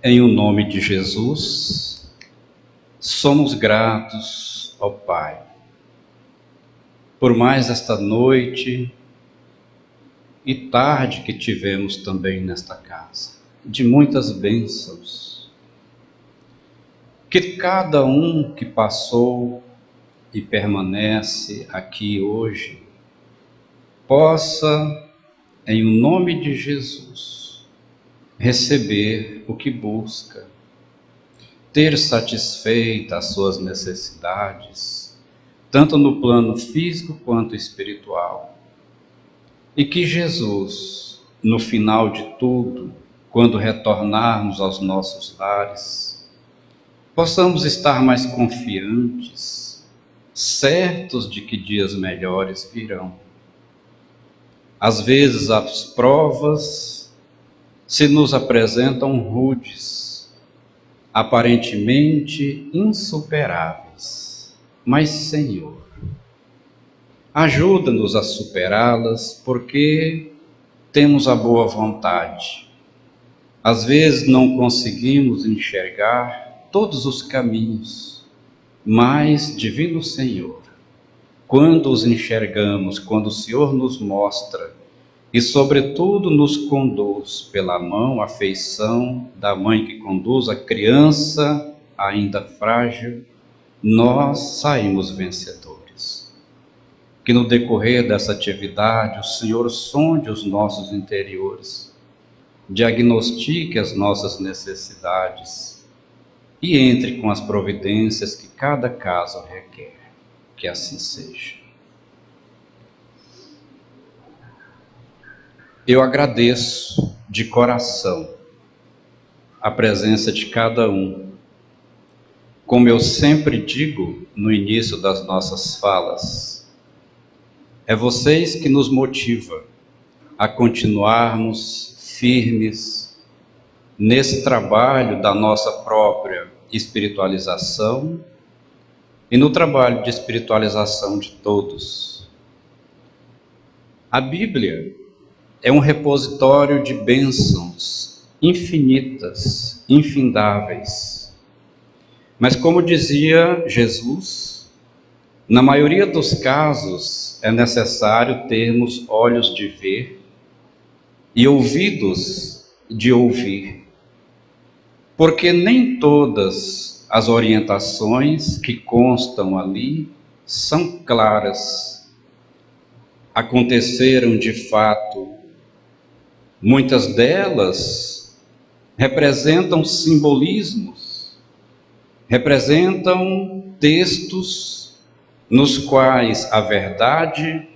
Em o nome de Jesus, somos gratos ao Pai por mais esta noite e tarde que tivemos também nesta casa, de muitas bênçãos. Que cada um que passou e permanece aqui hoje possa, em o nome de Jesus, receber o que busca, ter satisfeita as suas necessidades, tanto no plano físico quanto espiritual. E que Jesus, no final de tudo, quando retornarmos aos nossos lares, possamos estar mais confiantes, certos de que dias melhores virão. Às vezes as provas se nos apresentam rudes, aparentemente insuperáveis, mas, Senhor, ajuda-nos a superá-las, porque temos a boa vontade. Às vezes não conseguimos enxergar todos os caminhos, mas, Divino Senhor, quando os enxergamos, quando o Senhor nos mostra e, sobretudo, nos conduz pela mão, a afeição da mãe que conduz a criança ainda frágil, nós saímos vencedores. Que no decorrer dessa atividade o Senhor sonde os nossos interiores, diagnostique as nossas necessidades e entre com as providências que cada caso requer. Que assim seja. Eu agradeço de coração a presença de cada um. Como eu sempre digo no início das nossas falas, é vocês que nos motivam a continuarmos firmes nesse trabalho da nossa própria espiritualização e no trabalho de espiritualização de todos. A Bíblia é um repositório de bênçãos infinitas, infindáveis. Mas, como dizia Jesus, na maioria dos casos é necessário termos olhos de ver e ouvidos de ouvir, porque nem todas as orientações que constam ali são claras, aconteceram de fato. Muitas delas representam simbolismos, representam textos nos quais a verdade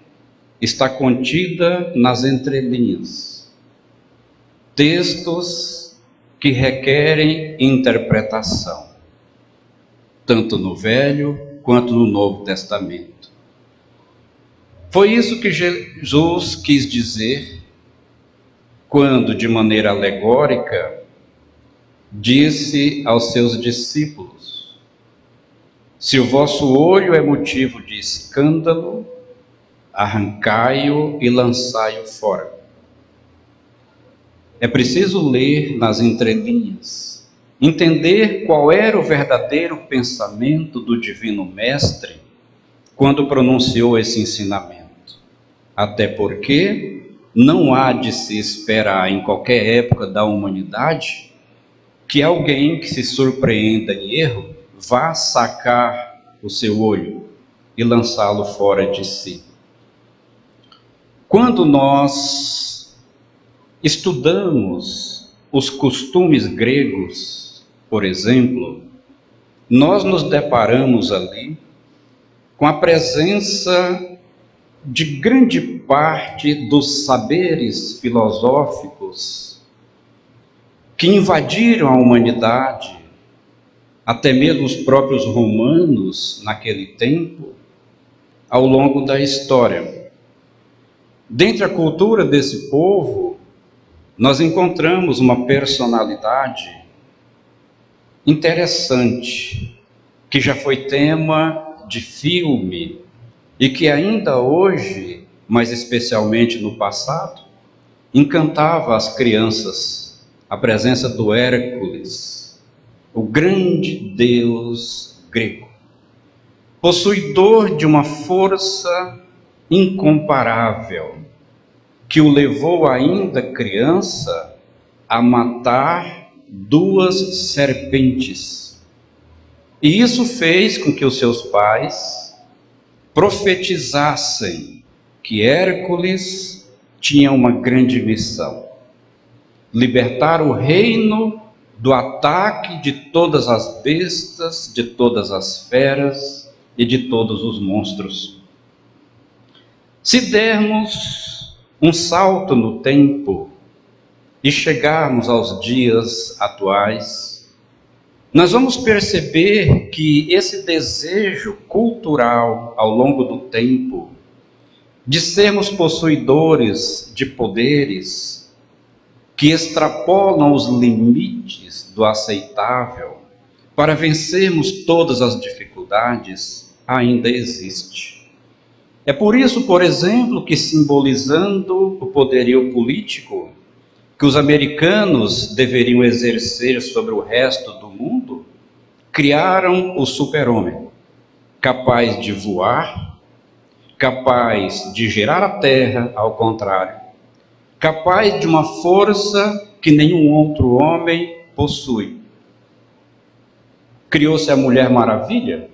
está contida nas entrelinhas, textos que requerem interpretação, tanto no Velho quanto no Novo Testamento. Foi isso que Jesus quis dizer quando, de maneira alegórica, disse aos seus discípulos: se o vosso olho é motivo de escândalo, arrancai-o e lançai-o fora. É preciso ler nas entrelinhas, entender qual era o verdadeiro pensamento do Divino Mestre quando pronunciou esse ensinamento. Até porque não há de se esperar em qualquer época da humanidade que alguém que se surpreenda em erro vá sacar o seu olho e lançá-lo fora de si. Quando nós estudamos os costumes gregos, por exemplo, nós nos deparamos ali com a presença de grande parte dos saberes filosóficos que invadiram a humanidade, até mesmo os próprios romanos naquele tempo, ao longo da história. Dentre a cultura desse povo, nós encontramos uma personalidade interessante, que já foi tema de filme e que ainda hoje, mas especialmente no passado, encantava as crianças a presença do Hércules, o grande deus grego, possuidor de uma força incomparável, que o levou ainda criança a matar 2 serpentes. E isso fez com que os seus pais profetizassem que Hércules tinha uma grande missão: libertar o reino do ataque de todas as bestas, de todas as feras e de todos os monstros. Se dermos um salto no tempo e chegarmos aos dias atuais, nós vamos perceber que esse desejo cultural ao longo do tempo de sermos possuidores de poderes que extrapolam os limites do aceitável para vencermos todas as dificuldades ainda existe. É por isso, por exemplo, que, simbolizando o poderio político que os americanos deveriam exercer sobre o resto do mundo, criaram o super-homem, capaz de voar, capaz de girar a terra ao contrário, capaz de uma força que nenhum outro homem possui. Criou-se a Mulher Maravilha,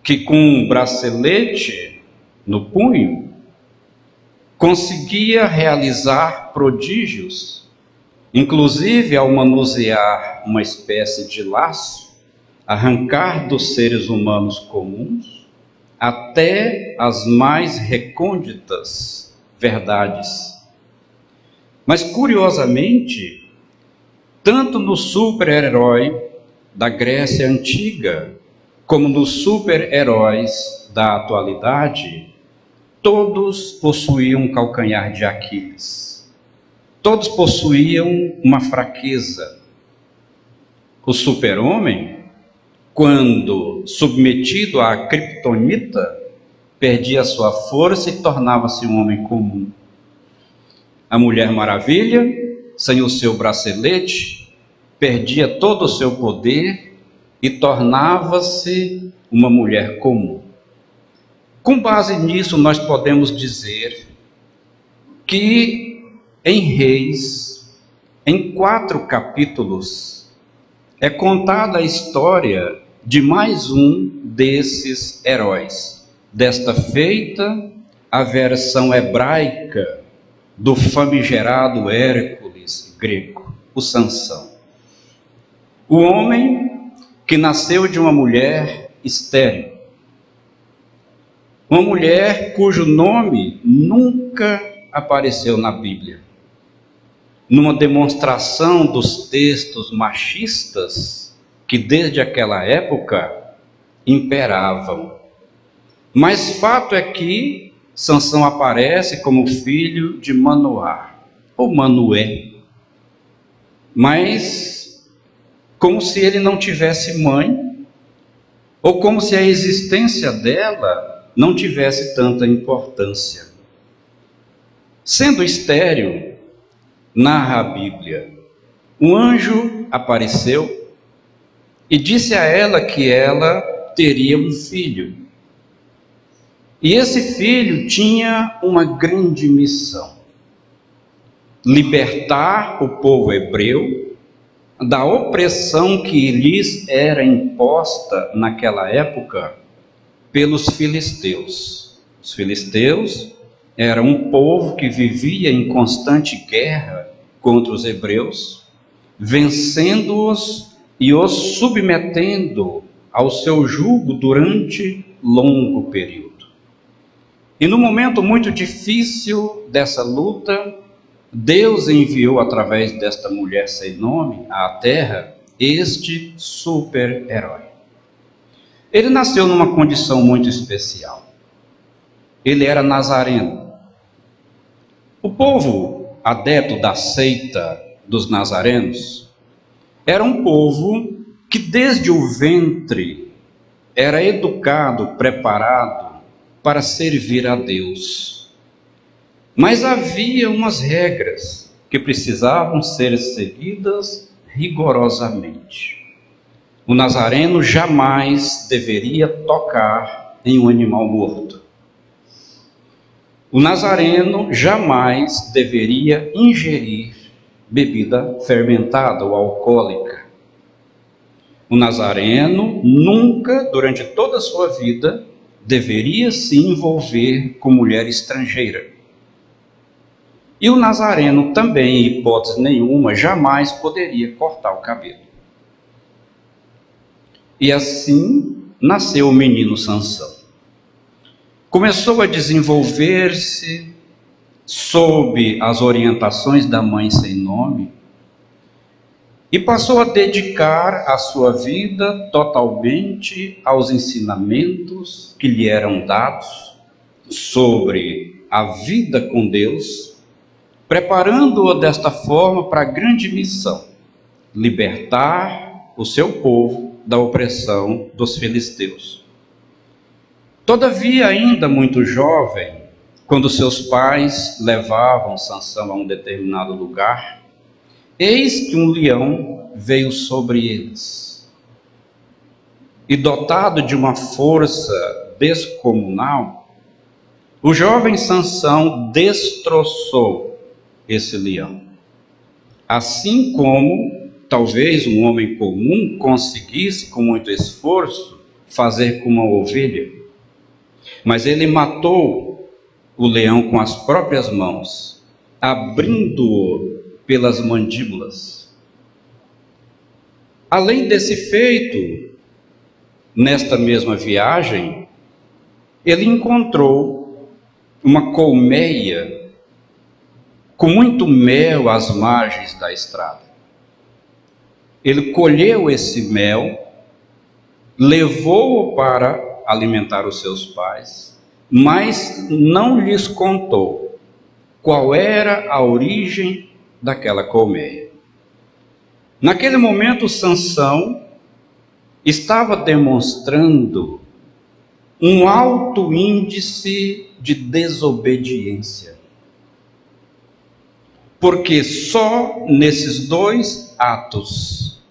que com um bracelete no punho conseguia realizar prodígios, inclusive ao manusear uma espécie de laço, arrancar dos seres humanos comuns até as mais recônditas verdades. Mas, curiosamente, tanto no super-herói da Grécia Antiga, como nos super-heróis da atualidade, todos possuíam um calcanhar de Aquiles. Todos possuíam uma fraqueza. O super-homem, quando submetido à kryptonita, perdia sua força e tornava-se um homem comum. A Mulher Maravilha, sem o seu bracelete, perdia todo o seu poder e tornava-se uma mulher comum. Com base nisso, nós podemos dizer que em Reis, em 4 capítulos, é contada a história de mais um desses heróis. Desta feita, a versão hebraica do famigerado Hércules grego, o Sansão. O homem que nasceu de uma mulher estéril. Uma mulher cujo nome nunca apareceu na Bíblia. Numa demonstração dos textos machistas que desde aquela época imperavam. Mas fato é que Sansão aparece como filho de Manoá, ou Manoé, mas como se ele não tivesse mãe, ou como se a existência dela não tivesse tanta importância. Sendo estéril, narra a Bíblia, um anjo apareceu e disse a ela que ela teria um filho. E esse filho tinha uma grande missão: libertar o povo hebreu da opressão que lhes era imposta naquela época pelos filisteus. Os filisteus eram um povo que vivia em constante guerra contra os hebreus, vencendo-os e os submetendo ao seu jugo durante longo período. E no momento muito difícil dessa luta, Deus enviou através desta mulher sem nome à terra este super-herói. Ele nasceu numa condição muito especial. Ele era nazareno. O povo adepto da seita dos nazarenos era um povo que desde o ventre era educado, preparado para servir a Deus. Mas havia umas regras que precisavam ser seguidas rigorosamente. O nazareno jamais deveria tocar em um animal morto. O nazareno jamais deveria ingerir bebida fermentada ou alcoólica. O nazareno nunca, durante toda a sua vida, deveria se envolver com mulher estrangeira. E o nazareno também, em hipótese nenhuma, jamais poderia cortar o cabelo. E assim nasceu o menino Sansão. Começou a desenvolver-se sob as orientações da mãe sem nome e passou a dedicar a sua vida totalmente aos ensinamentos que lhe eram dados sobre a vida com Deus, preparando-o desta forma para a grande missão: libertar o seu povo da opressão dos filisteus. Todavia, ainda muito jovem, quando seus pais levavam Sansão a um determinado lugar, eis que um leão veio sobre eles. E dotado de uma força descomunal, o jovem Sansão destroçou esse leão. Assim como talvez um homem comum conseguisse, com muito esforço, fazer com uma ovelha. Mas ele matou o leão com as próprias mãos, abrindo-o pelas mandíbulas. Além desse feito, nesta mesma viagem, ele encontrou uma colmeia com muito mel às margens da estrada. Ele colheu esse mel, levou-o para alimentar os seus pais, mas não lhes contou qual era a origem daquela colmeia. Naquele momento, Sansão estava demonstrando um alto índice de desobediência, porque só nesses dois atos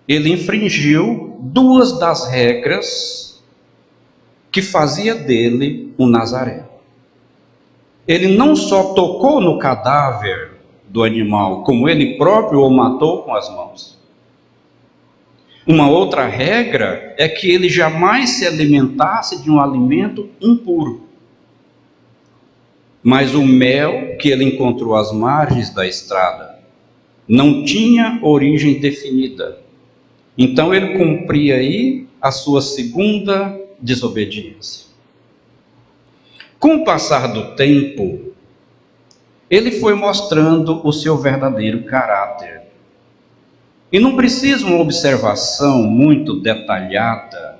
ele infringiu duas das regras que fazia dele um nazareno. Ele não só tocou no cadáver do animal, como ele próprio o matou com as mãos. Uma outra regra é que ele jamais se alimentasse de um alimento impuro. Mas o mel que ele encontrou às margens da estrada não tinha origem definida. Então ele cumpria aí a sua segunda desobediência. Com o passar do tempo, ele foi mostrando o seu verdadeiro caráter. E não precisa uma observação muito detalhada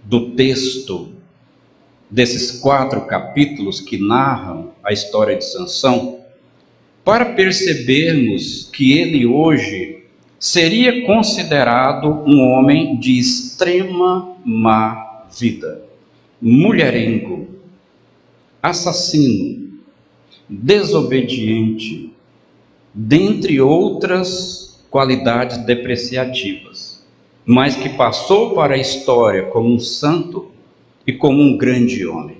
do texto desses 4 capítulos que narram a história de Sansão, para percebermos que ele hoje seria considerado um homem de extrema má vida, mulherengo, assassino, desobediente, dentre outras qualidades depreciativas, mas que passou para a história como um santo e como um grande homem.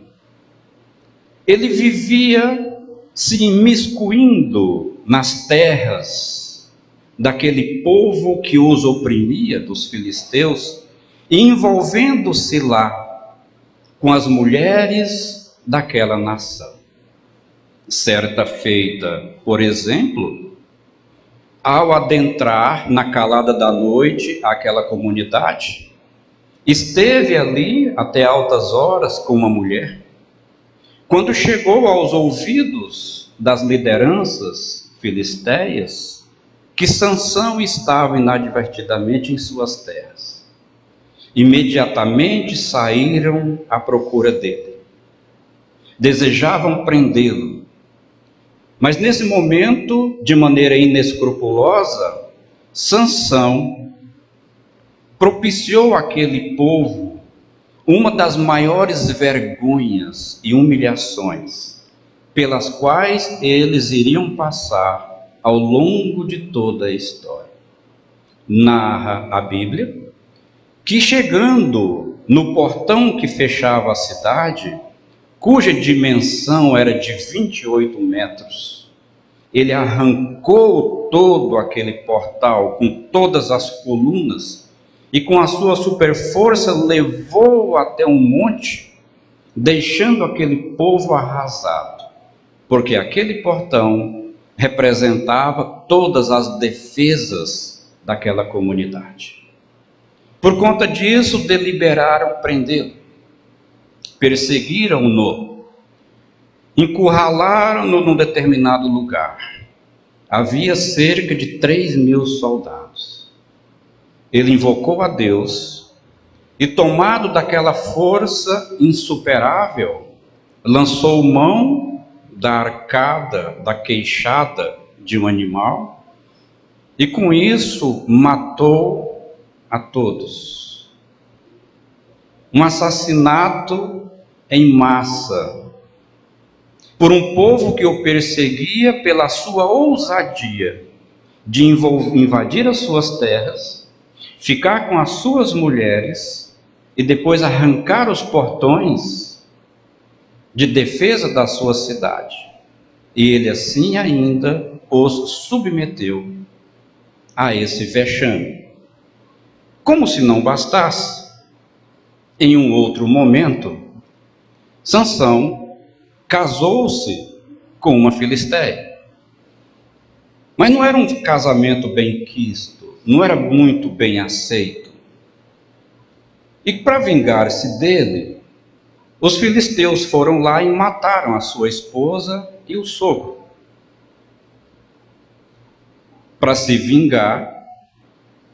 Ele vivia se imiscuindo nas terras daquele povo que os oprimia, dos filisteus, e envolvendo-se lá com as mulheres daquela nação. Certa feita, por exemplo, ao adentrar na calada da noite àquela comunidade, esteve ali até altas horas com uma mulher. Quando chegou aos ouvidos das lideranças filisteias que Sansão estava inadvertidamente em suas terras, imediatamente saíram à procura dele. Desejavam prendê-lo. Mas nesse momento, de maneira inescrupulosa, Sansão propiciou àquele povo uma das maiores vergonhas e humilhações pelas quais eles iriam passar ao longo de toda a história. Narra a Bíblia que, chegando no portão que fechava a cidade, cuja dimensão era de 28 metros, ele arrancou todo aquele portal com todas as colunas e com a sua superforça levou até um monte, deixando aquele povo arrasado, porque aquele portão representava todas as defesas daquela comunidade. Por conta disso, deliberaram prendê-lo, perseguiram-no, encurralaram-no num determinado lugar. Havia cerca de 3.000 soldados. Ele invocou a Deus e, tomado daquela força insuperável, lançou mão da arcada, da queixada de um animal, e com isso matou a todos. Um assassinato em massa por um povo que o perseguia pela sua ousadia de invadir as suas terras, ficar com as suas mulheres e depois arrancar os portões de defesa da sua cidade. E ele assim ainda os submeteu a esse vexame. Como se não bastasse, em um outro momento, Sansão casou-se com uma filisteia. Mas não era um casamento bem quisto, não era muito bem aceito. E para vingar-se dele, os filisteus foram lá e mataram a sua esposa e o sogro. Para se vingar,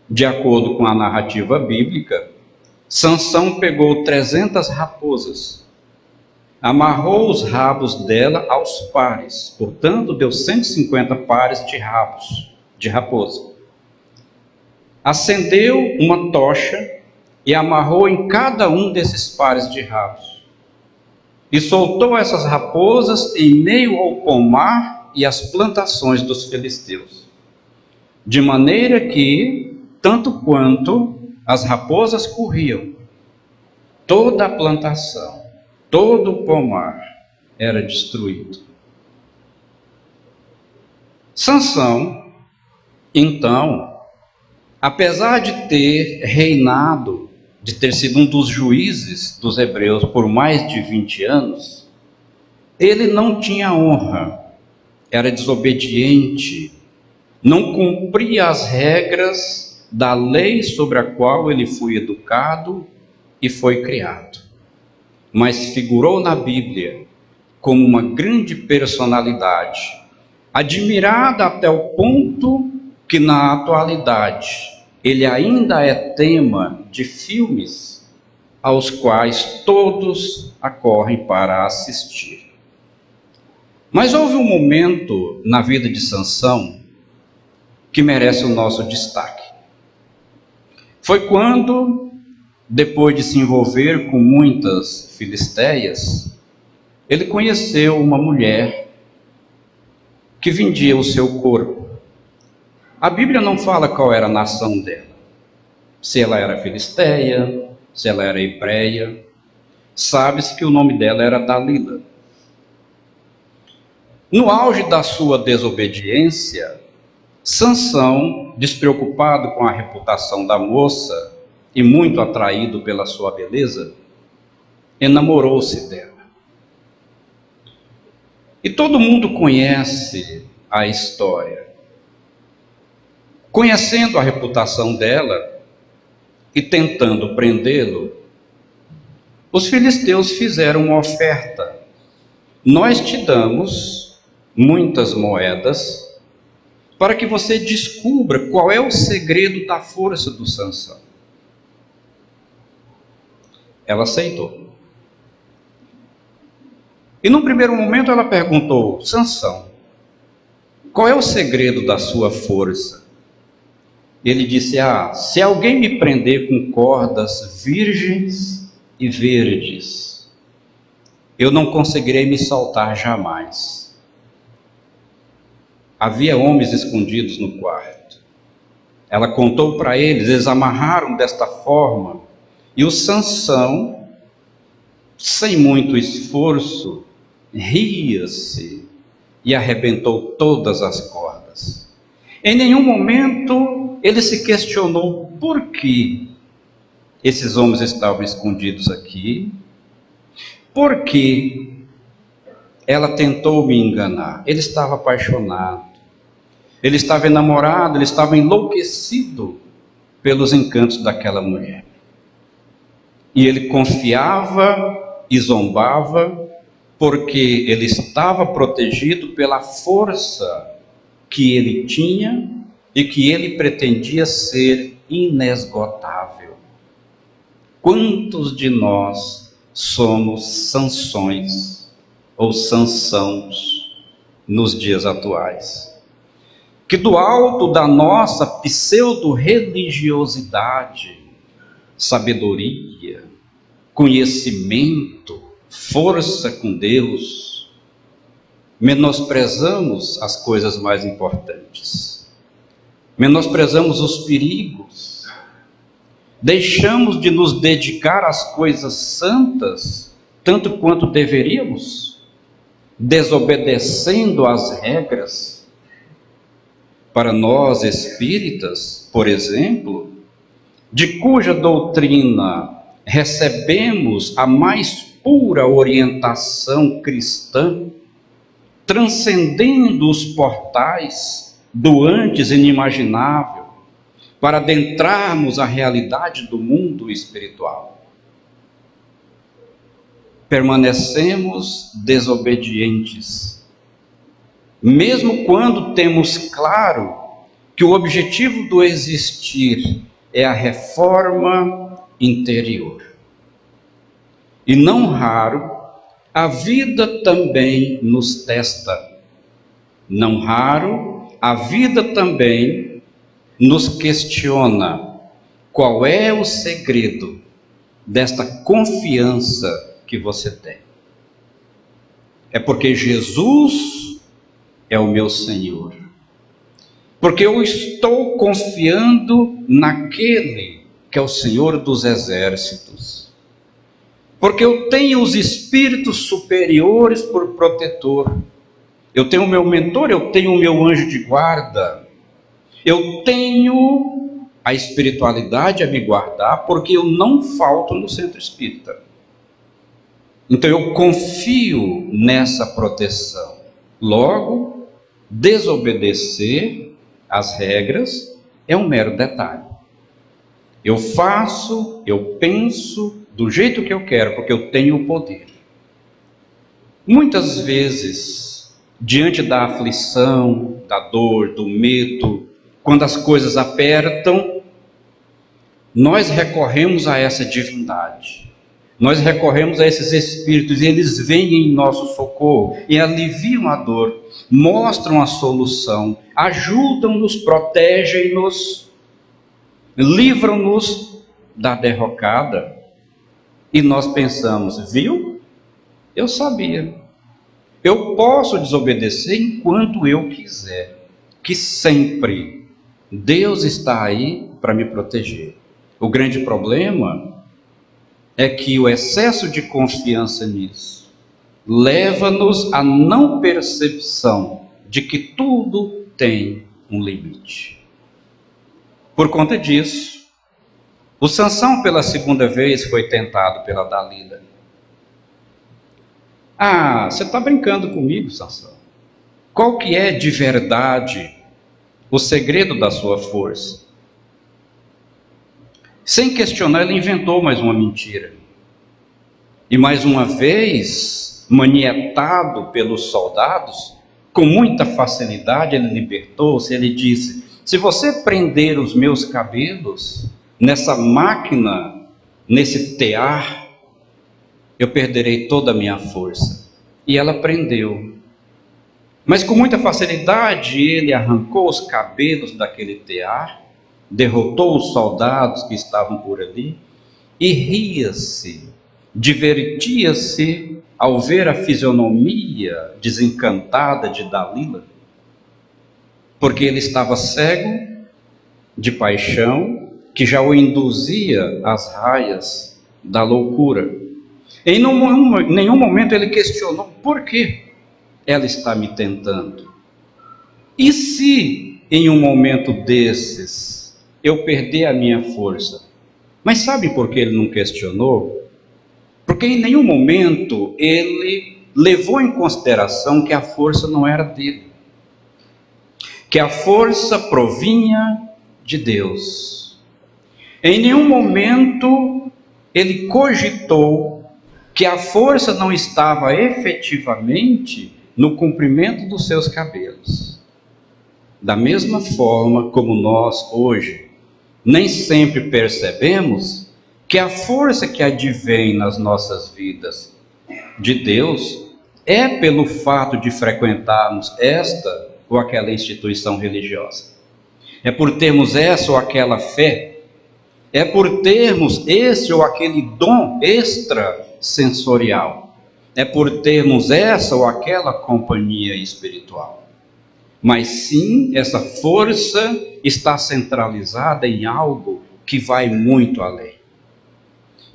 de acordo com a narrativa bíblica, Sansão pegou 300 raposas, amarrou os rabos dela aos pares, portanto deu 150 pares de rabos de raposa. Acendeu uma tocha e amarrou em cada um desses pares de rabos. E soltou essas raposas em meio ao pomar e às plantações dos filisteus, de maneira que, tanto quanto as raposas corriam, toda a plantação, todo o pomar era destruído. Sansão, então, apesar de ter reinado, de ter sido um dos juízes dos hebreus por mais de 20 anos, ele não tinha honra, era desobediente, não cumpria as regras da lei sobre a qual ele foi educado e foi criado, mas figurou na Bíblia como uma grande personalidade, admirada até o ponto que na atualidade ele ainda é tema de filmes aos quais todos acorrem para assistir. Mas houve um momento na vida de Sansão que merece o nosso destaque. Foi quando, depois de se envolver com muitas filisteias, ele conheceu uma mulher que vendia o seu corpo. A Bíblia não fala qual era a nação dela, se ela era filisteia, se ela era hebreia. Sabe-se que o nome dela era Dalila. No auge da sua desobediência, Sansão, despreocupado com a reputação da moça e muito atraído pela sua beleza, enamorou-se dela. E todo mundo conhece a história. Conhecendo a reputação dela e tentando prendê-lo, os filisteus fizeram uma oferta. Nós te damos muitas moedas para que você descubra qual é o segredo da força do Sansão. Ela aceitou. E num primeiro momento ela perguntou: Sansão, qual é o segredo da sua força? Ele disse: se alguém me prender com cordas virgens e verdes, eu não conseguirei me soltar jamais. havia homens escondidos no quarto. Ela contou para eles, eles amarraram desta forma, e o Sansão, sem muito esforço, ria-se e arrebentou todas as cordas. Em nenhum momento ele se questionou por que esses homens estavam escondidos aqui, por que ela tentou me enganar. Ele estava apaixonado, ele estava enamorado, ele estava enlouquecido pelos encantos daquela mulher. E ele confiava e zombava, porque ele estava protegido pela força que ele tinha e que ele pretendia ser inesgotável. Quantos de nós somos Sansões ou Sansãos nos dias atuais? Que do alto da nossa pseudo-religiosidade, sabedoria, conhecimento, força com Deus, menosprezamos as coisas mais importantes, menosprezamos os perigos, deixamos de nos dedicar às coisas santas tanto quanto deveríamos, desobedecendo às regras. Para nós espíritas, por exemplo, de cuja doutrina recebemos a mais pura orientação cristã, transcendendo os portais do antes inimaginável, para adentrarmos a realidade do mundo espiritual. Permanecemos desobedientes, mesmo quando temos claro que o objetivo do existir é a reforma interior. E não raro, a vida também nos testa. Não raro, a vida também nos questiona qual é o segredo desta confiança que você tem. É porque Jesus é o meu Senhor. Porque eu estou confiando naquele que é o Senhor dos exércitos. Porque eu tenho os espíritos superiores por protetor. Eu tenho o meu mentor, eu tenho o meu anjo de guarda. Eu tenho a espiritualidade a me guardar, porque eu não falto no centro espírita. Então eu confio nessa proteção. Logo, desobedecer às regras é um mero detalhe. Eu faço, eu penso do jeito que eu quero, porque eu tenho o poder. Muitas vezes, diante da aflição, da dor, do medo, quando as coisas apertam, nós recorremos a essa divindade. Nós recorremos a esses espíritos e eles vêm em nosso socorro e aliviam a dor, mostram a solução, ajudam-nos, protegem-nos, livram-nos da derrocada. E nós pensamos, viu? Eu sabia. Eu posso desobedecer enquanto eu quiser, que sempre Deus está aí para me proteger. O grande problema é que o excesso de confiança nisso leva-nos à não percepção de que tudo tem um limite. Por conta disso, o Sansão pela segunda vez foi tentado pela Dalila. Ah, você está brincando comigo, Sansão? Qual que é de verdade o segredo da sua força? Sem questionar, ele inventou mais uma mentira. E mais uma vez, manietado pelos soldados, com muita facilidade ele libertou-se. Ele disse: se você prender os meus cabelos nessa máquina, nesse tear, eu perderei toda a minha força. E ela prendeu. Mas com muita facilidade ele arrancou os cabelos daquele tear, derrotou os soldados que estavam por ali e ria-se, divertia-se ao ver a fisionomia desencantada de Dalila. porque ele estava cego de paixão, que já o induzia às raias da loucura. Em nenhum momento ele questionou por que ela está me tentando. E se em um momento desses eu perder a minha força? Mas sabe por que ele não questionou? Porque em nenhum momento ele levou em consideração que a força não era dele, que a força provinha de Deus. Em nenhum momento ele cogitou que a força não estava efetivamente no comprimento dos seus cabelos. Da mesma forma como nós hoje nem sempre percebemos que a força que advém nas nossas vidas de Deus é pelo fato de frequentarmos esta ou aquela instituição religiosa. É por termos essa ou aquela fé. É por termos esse ou aquele dom extrasensorial. É por termos essa ou aquela companhia espiritual. Mas sim, essa força está centralizada em algo que vai muito além.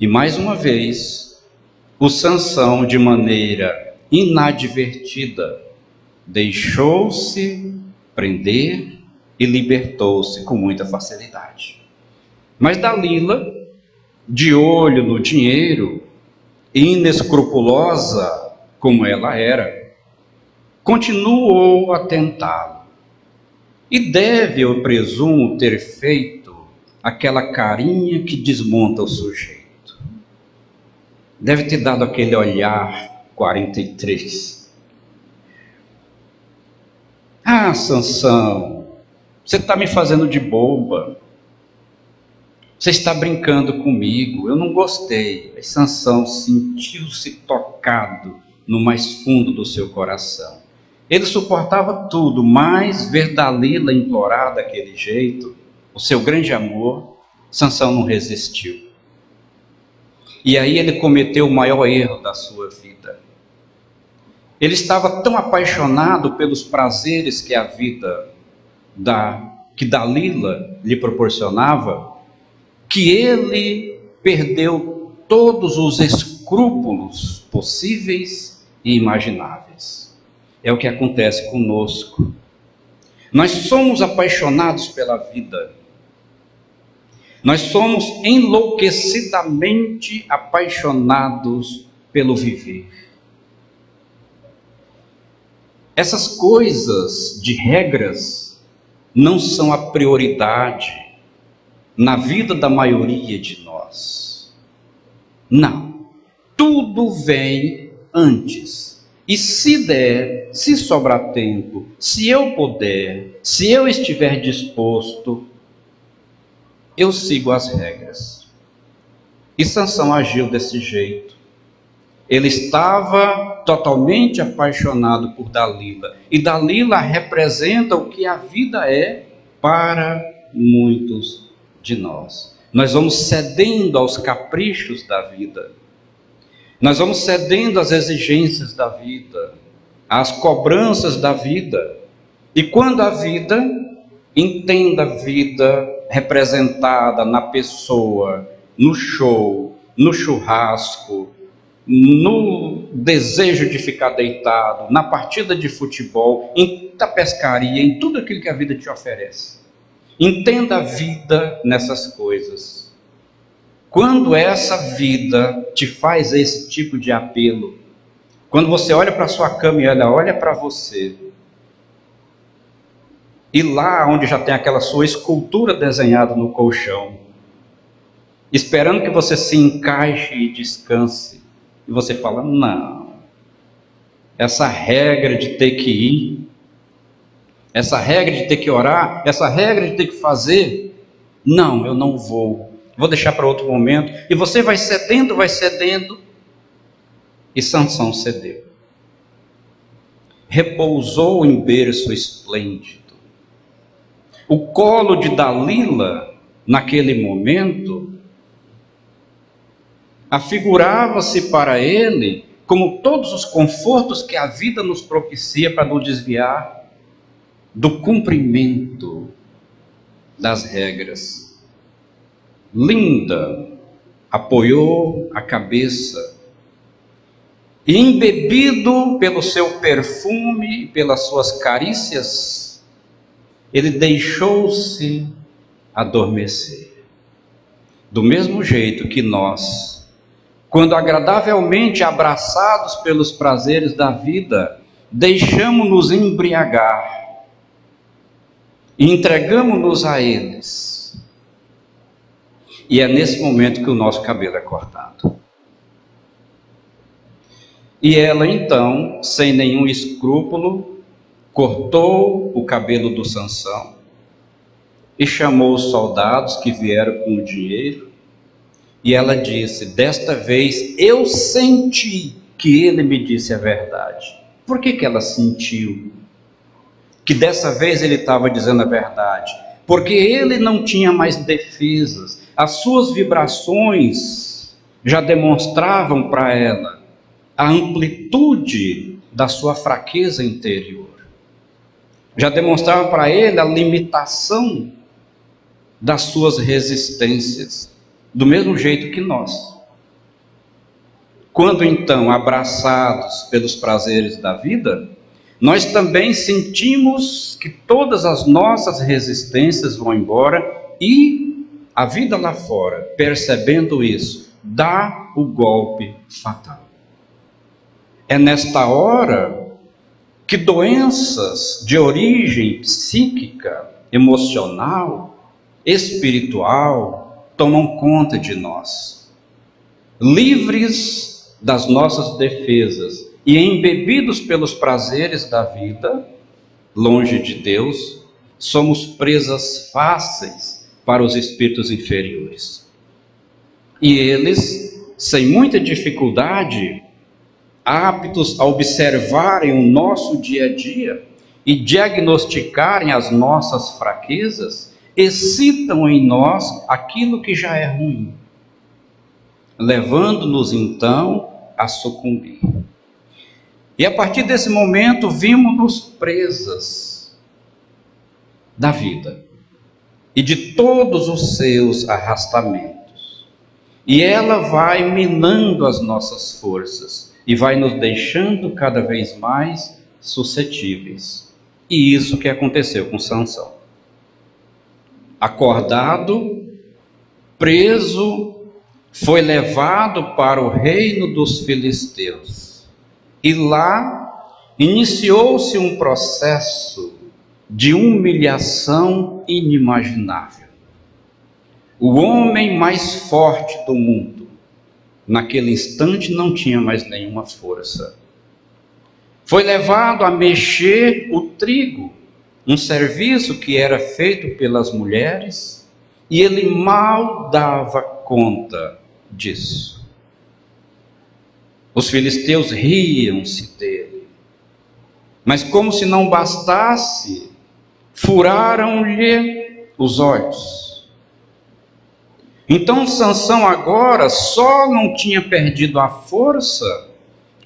E mais uma vez, o Sansão, de maneira inadvertida, deixou-se prender e libertou-se com muita facilidade. Mas Dalila, de olho no dinheiro, inescrupulosa como ela era, continuou a tentá-lo. E deve, eu presumo, ter feito aquela carinha que desmonta o sujeito. Deve ter dado aquele olhar 43. Ah, Sansão, você está me fazendo de boba. Você está brincando comigo, eu não gostei. Aí Sansão sentiu-se tocado no mais fundo do seu coração. Ele suportava tudo, mas ver Dalila implorar daquele jeito, o seu grande amor, Sansão não resistiu. E aí ele cometeu o maior erro da sua vida. Ele estava tão apaixonado pelos prazeres que a vida que Dalila lhe proporcionava, que ele perdeu todos os escrúpulos possíveis e imagináveis. É o que acontece conosco. Nós somos apaixonados pela vida. Nós somos enlouquecidamente apaixonados pelo viver. Essas coisas de regras não são a prioridade na vida da maioria de nós. Não. Tudo vem antes. E se der, se sobrar tempo, se eu puder, se eu estiver disposto, eu sigo as regras. E Sansão agiu desse jeito. Ele estava totalmente apaixonado por Dalila. E Dalila representa o que a vida é para muitos de nós. Nós vamos cedendo aos caprichos da vida. Nós vamos cedendo às exigências da vida, às cobranças da vida. E quando a vida, entenda a vida representada na pessoa, no show, no churrasco, no desejo de ficar deitado, na partida de futebol, na pescaria, em tudo aquilo que a vida te oferece. Entenda a vida nessas coisas. Quando essa vida te faz esse tipo de apelo, quando você olha para a sua cama e ela olha para você, e lá onde já tem aquela sua escultura desenhada no colchão, esperando que você se encaixe e descanse, e você fala, não, essa regra de ter que ir, essa regra de ter que orar, essa regra de ter que fazer, não, eu não vou deixar para outro momento. E você vai cedendo, e Sansão cedeu. Repousou em berço esplêndido. O colo de Dalila, naquele momento, afigurava-se para ele como todos os confortos que a vida nos propicia para nos desviar. do cumprimento das regras. Linda apoiou a cabeça e, embebido pelo seu perfume, pelas suas carícias, ele deixou-se adormecer. Do mesmo jeito que nós, quando agradavelmente abraçados pelos prazeres da vida, deixamos-nos embriagar e entregamos-nos a eles. E é nesse momento que o nosso cabelo é cortado. E ela então, sem nenhum escrúpulo, cortou o cabelo do Sansão e chamou os soldados que vieram com o dinheiro. E ela disse: desta vez eu senti que ele me disse a verdade. Por que ela sentiu que dessa vez ele estava dizendo a verdade? Porque ele não tinha mais defesas. As suas vibrações já demonstravam para ela a amplitude da sua fraqueza interior. Já demonstrava para ele a limitação das suas resistências, do mesmo jeito que nós. Quando então, abraçados pelos prazeres da vida, nós também sentimos que todas as nossas resistências vão embora e a vida lá fora, percebendo isso, dá o golpe fatal. É nesta hora que doenças de origem psíquica, emocional, espiritual tomam conta de nós. Livres das nossas defesas e embebidos pelos prazeres da vida, longe de Deus, somos presas fáceis para os espíritos inferiores. E eles, sem muita dificuldade, aptos a observarem o nosso dia a dia e diagnosticarem as nossas fraquezas, excitam em nós aquilo que já é ruim, levando-nos então a sucumbir. E a partir desse momento vimos-nos presas da vida e de todos os seus arrastamentos. E ela vai minando as nossas forças e vai nos deixando cada vez mais suscetíveis. E isso que aconteceu com Sansão. Acordado, preso, foi levado para o reino dos filisteus. E lá iniciou-se um processo de humilhação inimaginável. O homem mais forte do mundo, naquele instante, não tinha mais nenhuma força. Foi levado a mexer o trigo, um serviço que era feito pelas mulheres, e ele mal dava conta disso. Os filisteus riam-se dele, mas como se não bastasse, furaram-lhe os olhos. Então Sansão agora só não tinha perdido a força,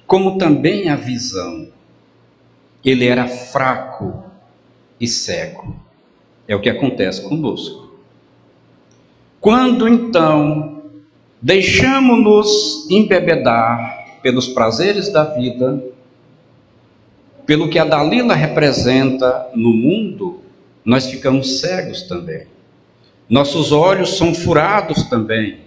como também a visão. Ele era fraco e cego. É o que acontece conosco. Quando então deixamos-nos embebedar pelos prazeres da vida, pelo que a Dalila representa no mundo, nós ficamos cegos também. Nossos olhos são furados também.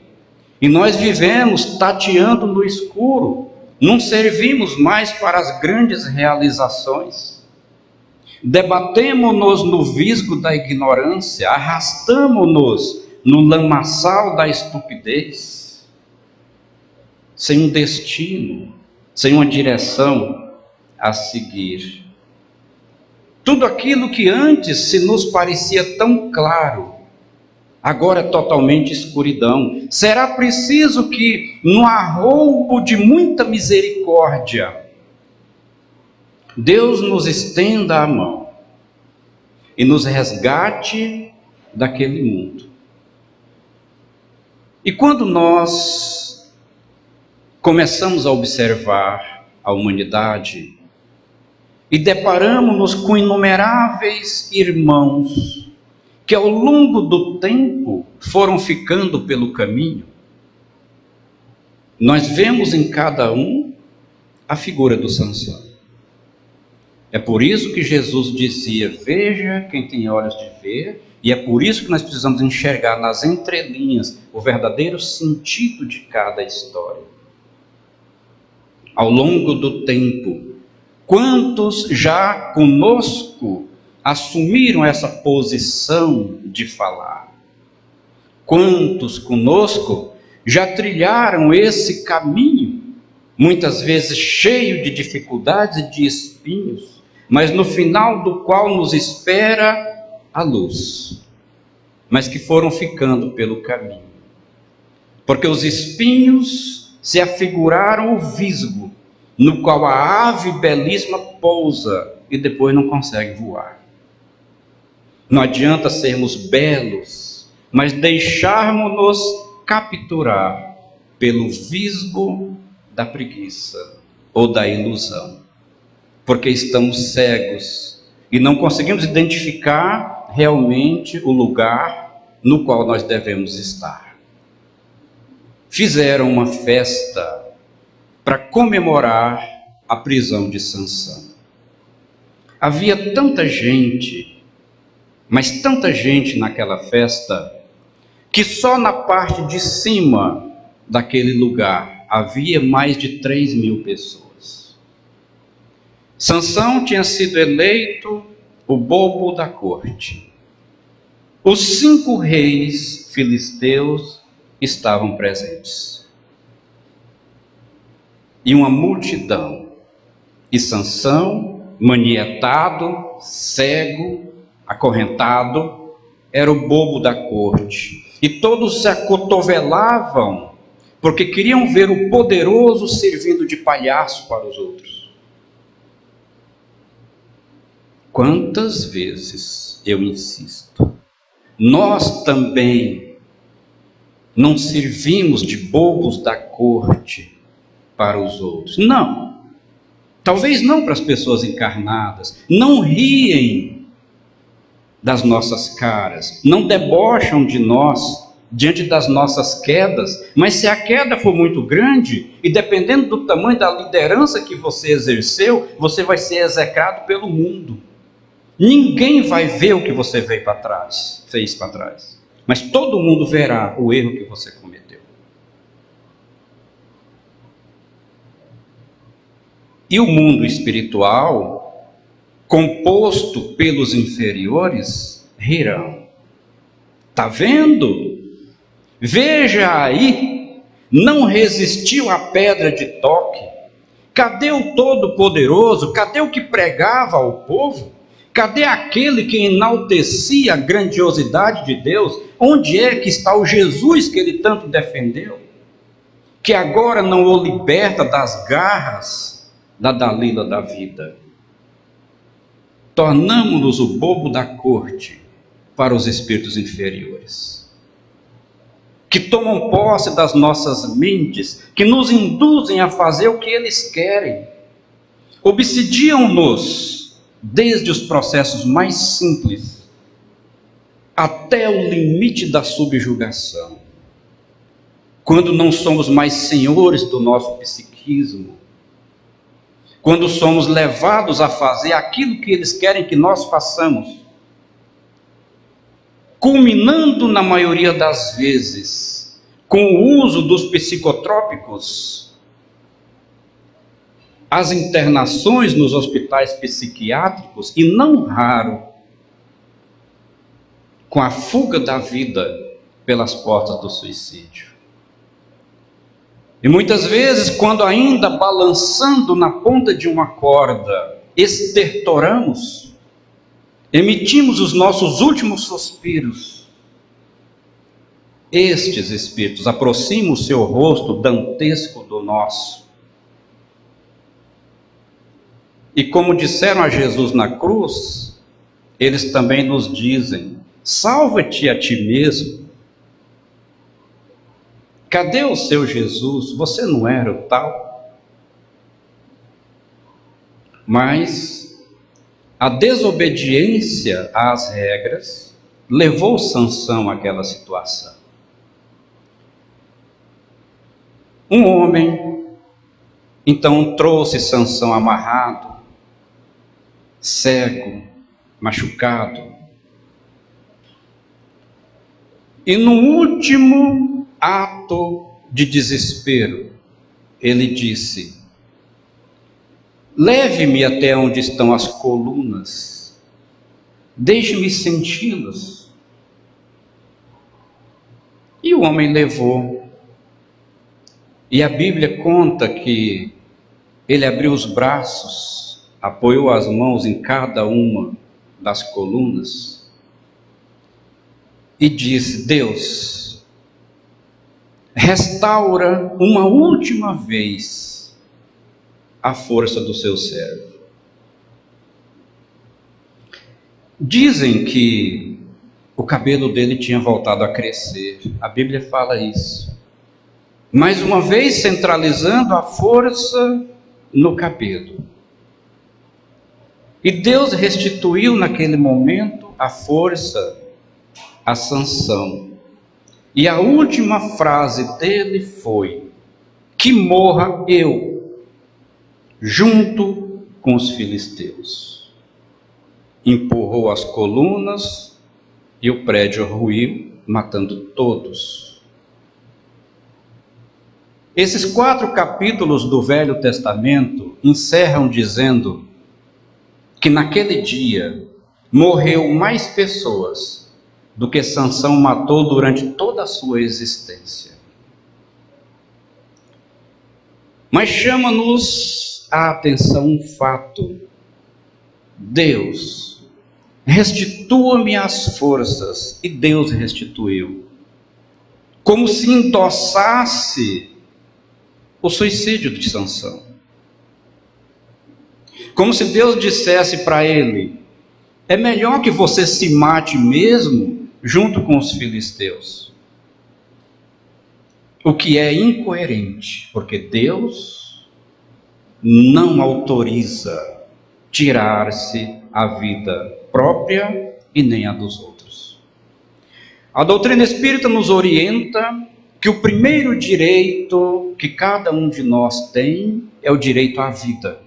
E nós vivemos tateando no escuro. Não servimos mais para as grandes realizações. Debatemo-nos no visgo da ignorância, arrastamo-nos no lamaçal da estupidez, sem um destino, sem uma direção a seguir. Tudo aquilo que antes se nos parecia tão claro, agora é totalmente escuridão. Será preciso que, no arroubo de muita misericórdia, Deus nos estenda a mão e nos resgate daquele mundo. E quando nós começamos a observar a humanidade, e deparamos-nos com inumeráveis irmãos que ao longo do tempo foram ficando pelo caminho. Nós vemos em cada um a figura do Sansão. É por isso que Jesus dizia: veja quem tem olhos de ver, e é por isso que nós precisamos enxergar nas entrelinhas o verdadeiro sentido de cada história. Ao longo do tempo, quantos já conosco assumiram essa posição de falar? Quantos conosco já trilharam esse caminho, muitas vezes cheio de dificuldades e de espinhos, mas no final do qual nos espera a luz, mas que foram ficando pelo caminho, porque os espinhos se afiguraram o visgo, no qual a ave belíssima pousa e depois não consegue voar. Não adianta sermos belos, mas deixarmos-nos capturar pelo visgo da preguiça ou da ilusão, porque estamos cegos e não conseguimos identificar realmente o lugar no qual nós devemos estar. Fizeram uma festa para comemorar a prisão de Sansão. Havia tanta gente, mas tanta gente naquela festa, que só na parte de cima daquele lugar havia mais de 3.000 pessoas. Sansão tinha sido eleito o bobo da corte. Os 5 reis filisteus estavam presentes. E uma multidão. E Sansão, manietado, cego, acorrentado, era o bobo da corte. E todos se acotovelavam, porque queriam ver o poderoso servindo de palhaço para os outros. Quantas vezes eu insisto, nós também não servimos de bobos da corte para os outros. Não. Talvez não para as pessoas encarnadas. Não riem das nossas caras. Não debocham de nós diante das nossas quedas. Mas se a queda for muito grande, e dependendo do tamanho da liderança que você exerceu, você vai ser execrado pelo mundo. Ninguém vai ver o que você fez para trás. Mas todo mundo verá o erro que você cometeu. E o mundo espiritual, composto pelos inferiores, rirão. Está vendo? Veja aí, não resistiu à pedra de toque. Cadê o Todo-Poderoso? Cadê o que pregava ao povo? Cadê aquele que enaltecia a grandiosidade de Deus? Onde é que está o Jesus que ele tanto defendeu? Que agora não o liberta das garras da Dalila da vida. Tornamo-nos o bobo da corte para os espíritos inferiores, que tomam posse das nossas mentes, que nos induzem a fazer o que eles querem. Obsidiam-nos desde os processos mais simples até o limite da subjugação. Quando não somos mais senhores do nosso psiquismo, quando somos levados a fazer aquilo que eles querem que nós façamos, culminando na maioria das vezes com o uso dos psicotrópicos, as internações nos hospitais psiquiátricos e não raro com a fuga da vida pelas portas do suicídio. E muitas vezes, quando ainda balançando na ponta de uma corda, estertoramos, emitimos os nossos últimos suspiros, estes espíritos aproximam o seu rosto dantesco do nosso. E como disseram a Jesus na cruz, eles também nos dizem: salva-te a ti mesmo. Cadê o seu Jesus? Você não era o tal? Mas A desobediência às regras levou Sansão àquela situação. Um homem, então, trouxe Sansão amarrado, cego, machucado. E no último ato de desespero, ele disse: leve-me até onde estão as colunas, deixe-me senti-las. E o homem levou. E a Bíblia conta que ele abriu os braços, apoiou as mãos em cada uma das colunas e disse: Deus, restaura uma última vez a força do seu servo. Dizem que o cabelo dele tinha voltado a crescer, a Bíblia fala isso. Mais uma vez centralizando a força no cabelo. E Deus restituiu naquele momento a força a Sansão. E a última frase dele foi: que morra eu, junto com os filisteus. Empurrou as colunas e o prédio ruiu, matando todos. Esses 4 capítulos do Velho Testamento encerram dizendo que naquele dia morreu mais pessoas do que Sansão matou durante toda a sua existência. Mas chama-nos a atenção um fato: Deus, restitua-me as forças, e Deus restituiu. Como se endossasse o suicídio de Sansão. Como se Deus dissesse para ele: é melhor que você se mate mesmo junto com os filisteus. O que é incoerente, porque Deus não autoriza tirar-se a vida própria e nem a dos outros. A doutrina espírita nos orienta que o primeiro direito que cada um de nós tem é o direito à vida.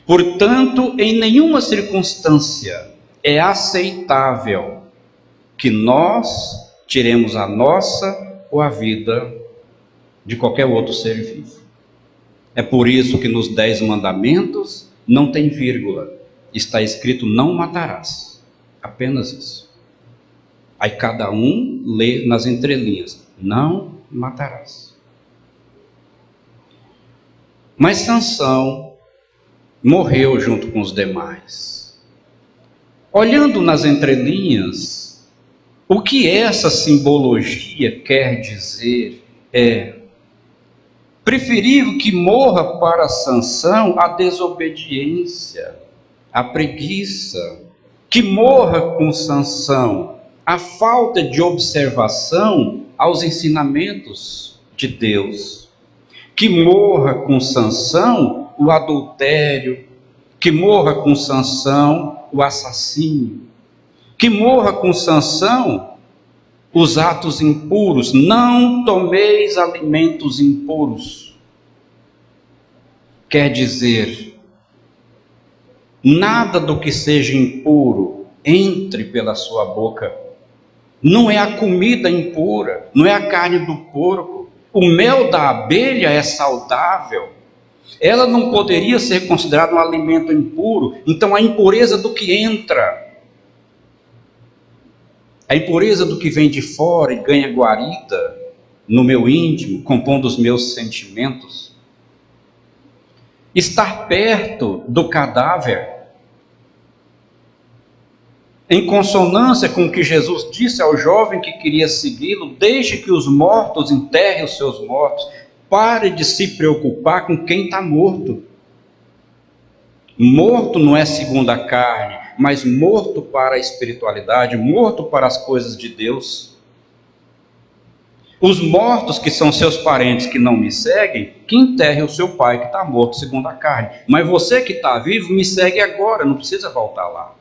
Portanto, em nenhuma circunstância é aceitável que nós tiremos a nossa ou a vida de qualquer outro ser vivo. É por isso que nos 10 mandamentos não tem vírgula. Está escrito: não matarás. Apenas isso. Aí cada um lê nas entrelinhas: não matarás. Mas Sansão morreu junto com os demais. Olhando nas entrelinhas, o que essa simbologia quer dizer é: preferível que morra para Sansão a desobediência, a preguiça, que morra com Sansão a falta de observação aos ensinamentos de Deus, que morra com Sansão o adultério, que morra com Sansão o assassínio, que morra com Sansão os atos impuros. Não tomeis alimentos impuros. Quer dizer, nada do que seja impuro entre pela sua boca. Não é a comida impura, não é a carne do porco. O mel da abelha é saudável. Ela não poderia ser considerada um alimento impuro. Então a impureza do que entra, a impureza do que vem de fora e ganha guarida no meu íntimo, compondo os meus sentimentos. Estar perto do cadáver, em consonância com o que Jesus disse ao jovem que queria segui-lo: deixe que os mortos enterrem os seus mortos. Pare de se preocupar com quem está morto. Morto não é segundo a carne, mas morto para a espiritualidade, morto para as coisas de Deus. Os mortos, que são seus parentes que não me seguem, que enterrem o seu pai que está morto segundo a carne. Mas você que está vivo, me segue agora, não precisa voltar lá.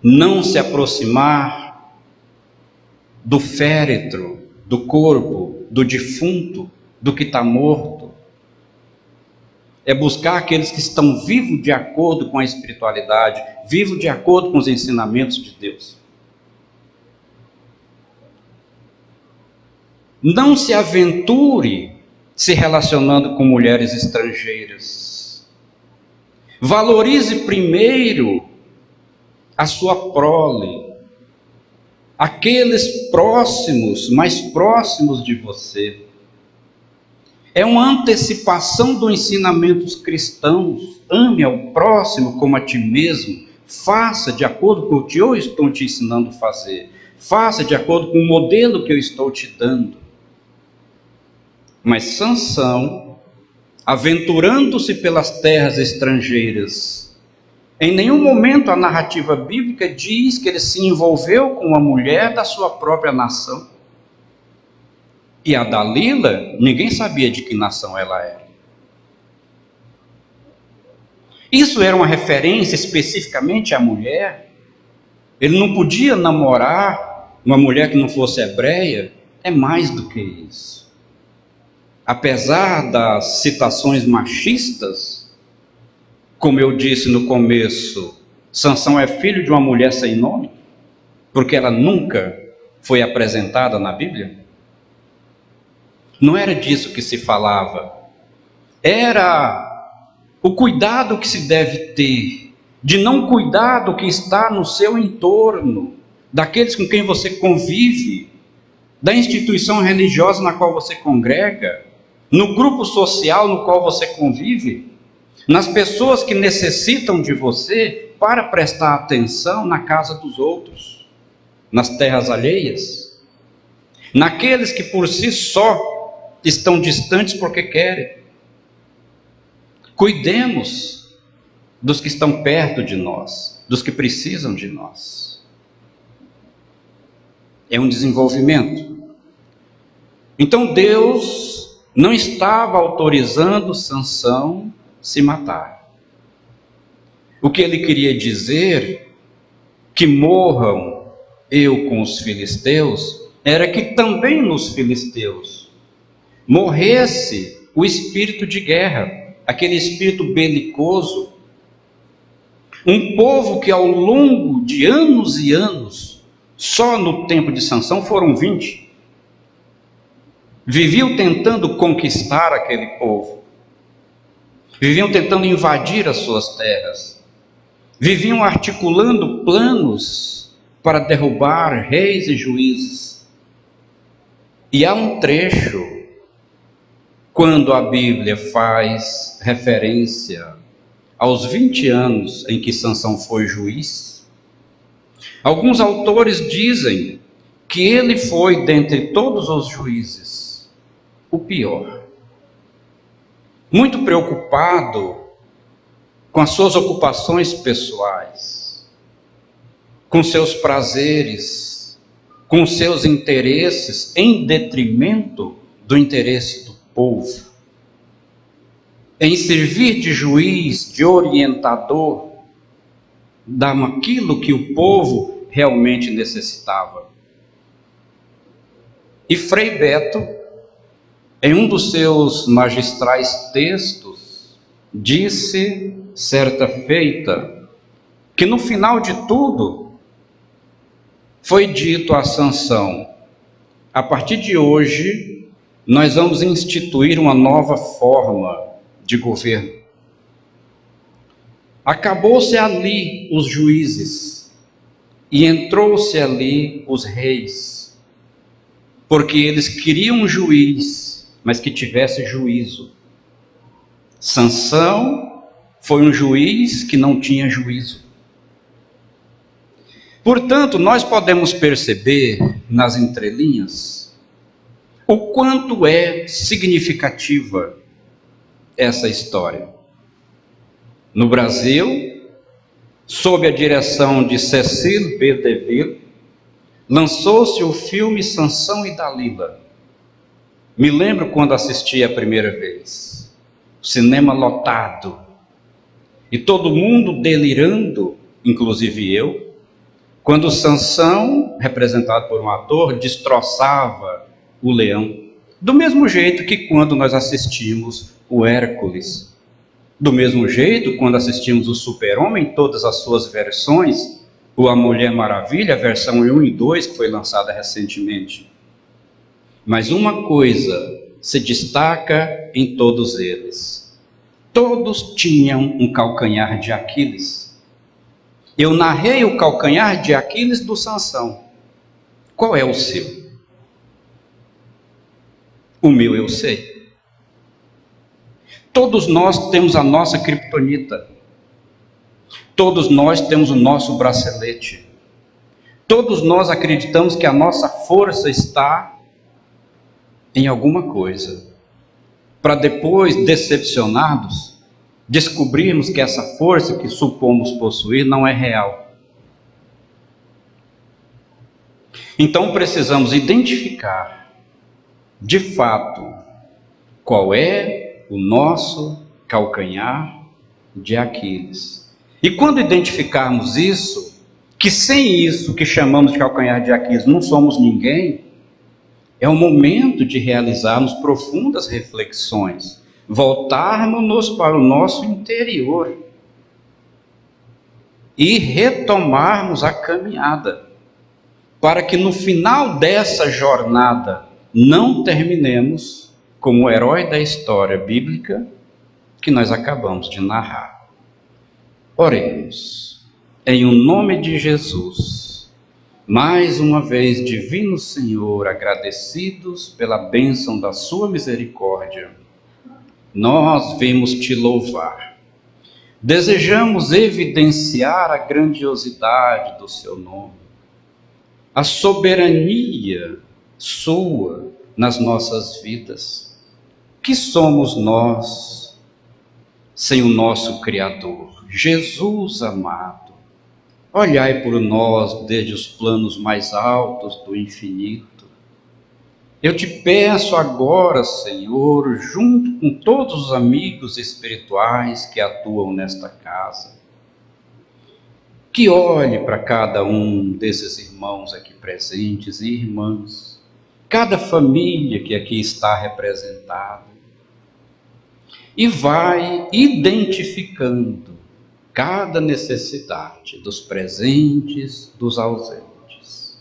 Não se aproximar do féretro, do corpo, do defunto, do que está morto. É buscar aqueles que estão vivos de acordo com a espiritualidade, vivos de acordo com os ensinamentos de Deus. Não se aventure se relacionando com mulheres estrangeiras. Valorize primeiro a sua prole, aqueles próximos, mais próximos de você. É uma antecipação dos ensinamentos cristãos. Ame ao próximo como a ti mesmo. Faça de acordo com o que eu estou te ensinando a fazer. Faça de acordo com o modelo que eu estou te dando. Mas Sansão, aventurando-se pelas terras estrangeiras, em nenhum momento a narrativa bíblica diz que ele se envolveu com uma mulher da sua própria nação. E a Dalila, ninguém sabia de que nação ela era. Isso era uma referência especificamente à mulher. Ele não podia namorar uma mulher que não fosse hebreia. É mais do que isso. Apesar das citações machistas, como eu disse no começo, Sansão é filho de uma mulher sem nome, porque ela nunca foi apresentada na Bíblia. Não era disso que se falava. Era o cuidado que se deve ter, de não cuidar do que está no seu entorno, daqueles com quem você convive, da instituição religiosa na qual você congrega, no grupo social no qual você convive, nas pessoas que necessitam de você para prestar atenção na casa dos outros, nas terras alheias, naqueles que por si só estão distantes porque querem. Cuidemos dos que estão perto de nós, dos que precisam de nós. É um desenvolvimento. Então Deus não estava autorizando Sansão se matar. O que ele queria dizer, que morram eu com os filisteus, era que também nos filisteus morresse o espírito de guerra, aquele espírito belicoso. Um povo que ao longo de anos e anos, só no tempo de Sansão foram 20, viviam tentando conquistar aquele povo, viviam tentando invadir as suas terras, viviam articulando planos para derrubar reis e juízes. E há um trecho, quando a Bíblia faz referência aos 20 anos em que Sansão foi juiz, alguns autores dizem que ele foi, dentre todos os juízes, o pior. Muito preocupado com as suas ocupações pessoais, com seus prazeres, com seus interesses, em detrimento do interesse do povo, em servir de juiz, de orientador daquilo que o povo realmente necessitava. E Frei Beto, em um dos seus magistrais textos, disse, certa feita, que no final de tudo, foi dito a Sansão: a partir de hoje, nós vamos instituir uma nova forma de governo. Acabou-se ali os juízes e entrou-se ali os reis, porque eles queriam um juiz, mas que tivesse juízo. Sansão foi um juiz que não tinha juízo. Portanto, nós podemos perceber nas entrelinhas o quanto é significativa essa história. No Brasil, sob a direção de Cecil B. DeVille, lançou-se o filme Sansão e Dalila, Me lembro quando assisti a primeira vez, cinema lotado, e todo mundo delirando, inclusive eu, quando Sansão, representado por um ator, destroçava o leão. Do mesmo jeito que quando nós assistimos o Hércules. Do mesmo jeito, quando assistimos o Super-Homem, todas as suas versões, ou a Mulher Maravilha, a versão 1 e 2, que foi lançada recentemente. Mas uma coisa se destaca em todos eles. Todos tinham um calcanhar de Aquiles. Eu narrei o calcanhar de Aquiles do Sansão. Qual é o seu? O meu eu sei. Todos nós temos a nossa criptonita. Todos nós temos o nosso bracelete. Todos nós acreditamos que a nossa força está em alguma coisa. Para depois, decepcionados, descobrirmos que essa força que supomos possuir não é real. Então precisamos identificar, de fato, qual é o nosso calcanhar de Aquiles. E quando identificarmos isso, que sem isso que chamamos de calcanhar de Aquiles não somos ninguém, é o momento de realizarmos profundas reflexões, voltarmos para o nosso interior e retomarmos a caminhada, para que no final dessa jornada não terminemos como o herói da história bíblica que nós acabamos de narrar. Oremos. Em o nome de Jesus, mais uma vez, divino Senhor, agradecidos pela bênção da sua misericórdia, nós vimos te louvar. Desejamos evidenciar a grandiosidade do seu nome, a soberania sua nas nossas vidas. Que somos nós sem o nosso Criador? Jesus amado, olhai por nós desde os planos mais altos do infinito. Eu te peço agora, Senhor, junto com todos os amigos espirituais que atuam nesta casa, que olhe para cada um desses irmãos aqui presentes e irmãs, cada família que aqui está representada, e vai identificando cada necessidade dos presentes, dos ausentes.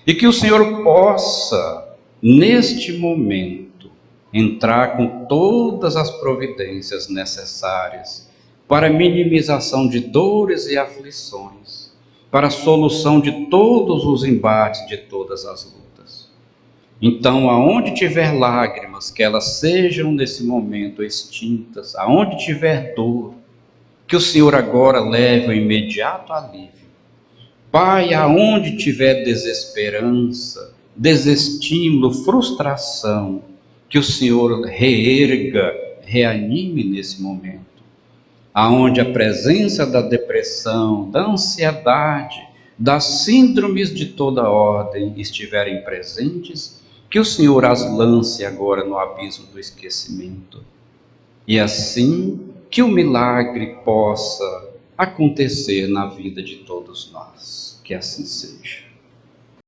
E que o Senhor possa, neste momento, entrar com todas as providências necessárias para a minimização de dores e aflições, para a solução de todos os embates, de todas as lutas. Então, aonde tiver lágrimas, que elas sejam nesse momento extintas, aonde tiver dor, que o Senhor agora leve o imediato alívio. Pai, aonde tiver desesperança, desestímulo, frustração, que o Senhor reerga, reanime nesse momento. Aonde a presença da depressão, da ansiedade, das síndromes de toda ordem estiverem presentes, que o Senhor as lance agora no abismo do esquecimento. E assim, que o milagre possa acontecer na vida de todos nós. Que assim seja.